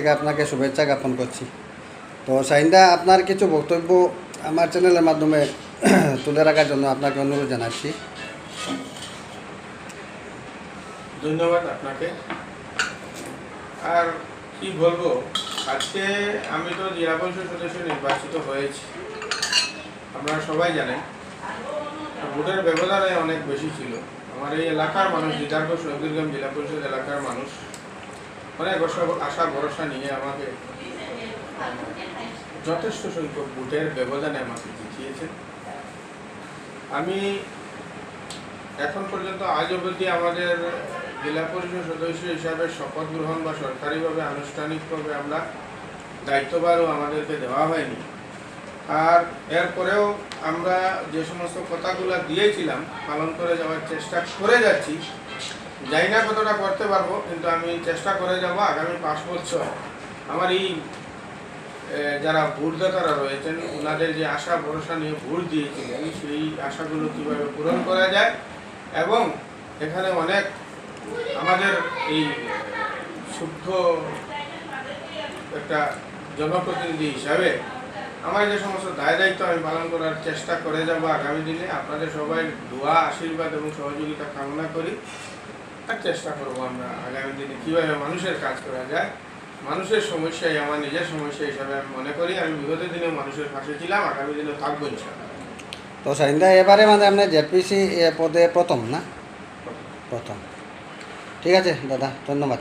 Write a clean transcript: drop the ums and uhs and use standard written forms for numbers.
থেকে আপনাকে শুভেচ্ছা জ্ঞাপন করছি। তো শাহিনদা, আপনার কিছু বক্তব্য আমার চ্যানেলের মাধ্যমে তুলে রাখার জন্য আপনাকে অনুরোধ জানাচ্ছি। ধন্যবাদ আপনাকে। আর কি বলবো, আজকে আমি তো জেলা পরিষদ সদস্য নির্বাচিত হয়েছি, আপনারা সবাই জানেন। ভোটের ব্যবধানে অনেক বেশি ছিল। আমার এই এলাকার মানুষ, দিদারপুর শহীদুলগ্রাম জেলা পরিষদ এলাকার মানুষ অনেক আশা ভরসা নিয়ে আমাকে যথেষ্ট সংখ্যক ভোটের ব্যবধানে আমাকে জিতিয়েছেন। আমি এখন পর্যন্ত আজ অবধি আমাদের জেলা পরিষদ সদস্য হিসাবে শপথ গ্রহণ বা সরকারিভাবে আনুষ্ঠানিকভাবে আমরা দায়িত্বভারও আমাদেরকে দেওয়া হয়নি। আর এরপরেও আমরা যে সমস্ত কথাগুলো দিয়েছিলাম পালন করে যাওয়ার চেষ্টা করে যাচ্ছি। জানি না কতটা করতে পারবো, কিন্তু আমি চেষ্টা করে যাব আগামী 5 বছর আমার এই যারা ভোটদাতারা রয়েছেন ওনাদের যে আশা ভরসা নিয়ে ভোট দিয়েছিলেন সেই আশাগুলো কীভাবে পূরণ করা যায়, এবং এখানে অনেক আমাদের এই শুদ্ধ একটা জনপ্রতিনিধি হিসাবে আমার যে সমস্ত দায় দায়িত্ব আমি পালন করার চেষ্টা করে যাব আগামী দিনে। আপনাদের সবাই দোয়া, আশীর্বাদ এবং সহযোগিতা কামনা করি। আর চেষ্টা করবো আমরা আগামী দিনে কীভাবে মানুষের কাজ করা যায়। মানুষের সমস্যাই আমার নিজের সমস্যা হিসাবে আমি মনে করি। আমি বিগত দিনে মানুষের পাশে ছিলাম, আগামী দিনে থাকবো ইনশাআল্লাহ। তো শাহিনদা, এবারে আপনি জেডপিসি পদে প্রথম না? প্রথম। ঠিক আছে দাদা, ধন্যবাদ।